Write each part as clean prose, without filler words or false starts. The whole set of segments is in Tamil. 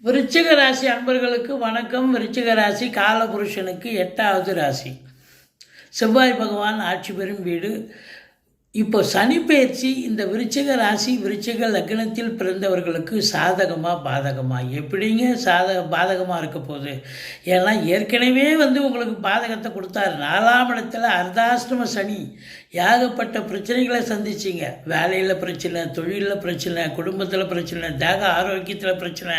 விருச்சிக ராசி அன்பர்களுக்கு வணக்கம். விருச்சிக ராசி காலபுருஷனுக்கு 8வது ராசி. செவ்வாய் பகவான் ஆட்சி பெறும் வீடு. இப்போ சனி பயிற்சி இந்த விருச்சிக ராசி விருச்சிக லக்னத்தில் பிறந்தவர்களுக்கு சாதகமாக பாதகமாக எப்படிங்க பாதகமாக இருக்க போகுது? ஏன்னா ஏற்கனவே உங்களுக்கு பாதகத்தை கொடுத்தாரு. 4ஆம் இடத்துல அர்த்தாஷ்டம சனி. ஏகப்பட்ட பிரச்சனைகளை சந்திச்சிங்க. வேலையில் பிரச்சனை, தொழிலில் பிரச்சனை, குடும்பத்தில் பிரச்சனை, தேக ஆரோக்கியத்தில் பிரச்சனை,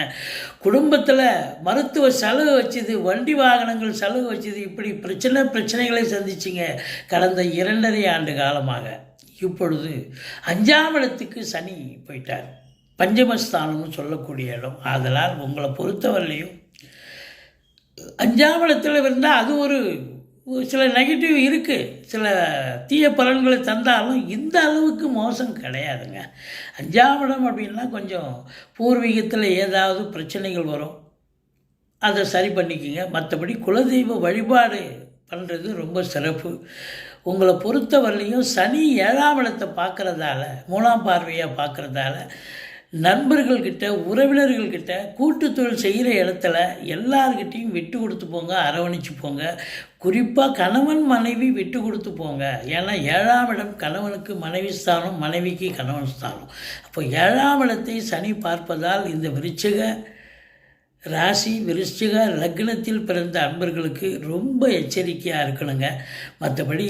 குடும்பத்தில் மருத்துவ செலவு வச்சுது, வண்டி வாகனங்கள் செலவு வச்சுது, இப்படி பிரச்சனைகளை சந்திச்சிங்க கடந்த 2.5 ஆண்டு காலமாக. இப்பொழுது 5ஆம் இடத்துக்கு சனி போயிட்டார். பஞ்சமஸ்தானம்னு சொல்லக்கூடிய இடம். அதனால் உங்களை பொறுத்தவரையிலையும் 5ஆம் இடத்துல இருந்தால் அது ஒரு சில நெகட்டிவ் இருக்குது, சில தீய பலன்களை தந்தாலும் இந்த அளவுக்கு மோசம் கிடையாதுங்க. 5ஆம் இடம் அப்படின்னா கொஞ்சம் பூர்வீகத்தில் ஏதாவது பிரச்சனைகள் வரும், அதை சரி பண்ணிக்கிங்க. மற்றபடி குலதெய்வ வழிபாடு பண்ணுறது ரொம்ப சிறப்பு. உங்களை பொறுத்தவரையிலையும் சனி 7ஆம் இடத்தை பார்க்குறதால, 3ஆம் பார்வையாக பார்க்குறதால நண்பர்கள்கிட்ட, உறவினர்கள்கிட்ட, கூட்டு தொழில் செய்கிற இடத்துல எல்லார்கிட்டையும் விட்டு கொடுத்து போங்க, அரவணைச்சு போங்க. குறிப்பாக கணவன் மனைவி விட்டு கொடுத்து போங்க. ஏன்னா 7ஆம் இடம் கணவனுக்கு மனைவி ஸ்தானம், மனைவிக்கு கணவன் ஸ்தானம். அப்போ 7ஆம் இடத்தை சனி பார்ப்பதால் இந்த விருச்சிக ராசி விருச்சிக லக்னத்தில் பிறந்த அன்பர்களுக்கு ரொம்ப எச்சரிக்கையாக இருக்கணுங்க. மற்றபடி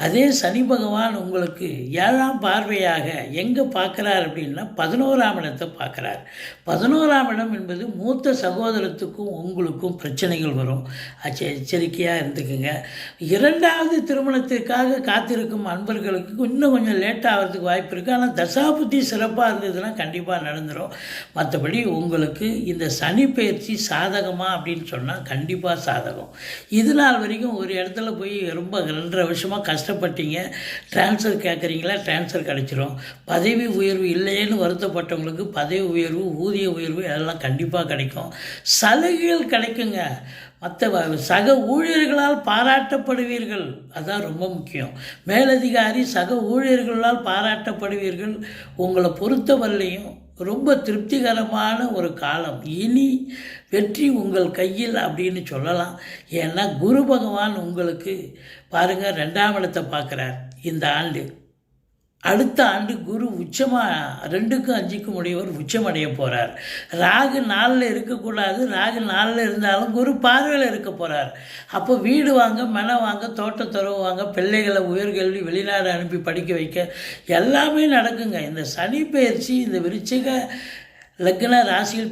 அதே சனி பகவான் உங்களுக்கு 7ஆம் பார்வையாக எங்கே பார்க்குறார் அப்படின்னா 11ஆம் இடத்தை பார்க்குறார். 11ஆம் இடம் என்பது மூத்த சகோதரத்துக்கும் உங்களுக்கும் பிரச்சனைகள் வரும். எச்சரிக்கையாக இருந்துக்குங்க. 2வது திருமணத்திற்காக காத்திருக்கும் அன்பர்களுக்கு இன்னும் கொஞ்சம் லேட்டாக ஆகிறதுக்கு வாய்ப்பு இருக்குது. ஆனால் தசாபுத்தி சிறப்பாக இருந்ததுன்னா கண்டிப்பாக நடந்துடும். மற்றபடி உங்களுக்கு இந்த சனி பயிற்சி சாதகமாக அப்படின்னு சொன்னால் கண்டிப்பாக சாதகம். இது நாள் வரைக்கும் ஒரு இடத்துல போய் ரொம்ப 2.5 வருஷமாக கஷ்டப்பட்டீங்க, ட்ரான்ஸ்ஃபர் கேட்குறீங்களா, ட்ரான்ஸ்ஃபர் கிடைச்சிரும். பதவி உயர்வு இல்லையேன்னு வருத்தப்பட்டவங்களுக்கு பதவி உயர்வு, ஊதிய உயர்வு அதெல்லாம் கண்டிப்பாக கிடைக்கும். சலுகைகள் கிடைக்குங்க. மற்ற சக ஊழியர்களால் பாராட்டப்படுவீர்கள், அதுதான் ரொம்ப முக்கியம். மேலதிகாரி சக ஊழியர்களால் பாராட்டப்படுவீர்கள். உங்களை பொறுத்தவரையிலையும் ரொம்ப திருப்திகரமான ஒரு காலம். இனி வெற்றி உங்கள் கையில் அப்படின்னு சொல்லலாம். ஏன்னா குரு பகவான் உங்களுக்கு பாருங்கள் 2ஆம் இடத்தை பார்க்குறார் இந்த ஆண்டு. அடுத்த ஆண்டு குரு உச்சமாக 2க்கும் 5க்கும் உடையவர் உச்சமடைய போகிறார். ராகு 4ல் இருக்கக்கூடாது. ராகு 4ல் இருந்தாலும் குரு பார்வையில் இருக்க போகிறார். அப்போ வீடு வாங்க, மனை வாங்க, தோட்டத்துறவு வாங்க, பிள்ளைகளை உயர்கல்வி வெளிநாடு அனுப்பி படிக்க வைக்க எல்லாமே நடக்குங்க. இந்த சனி பயிற்சி இந்த விருச்சிக லக்ன ராசியில்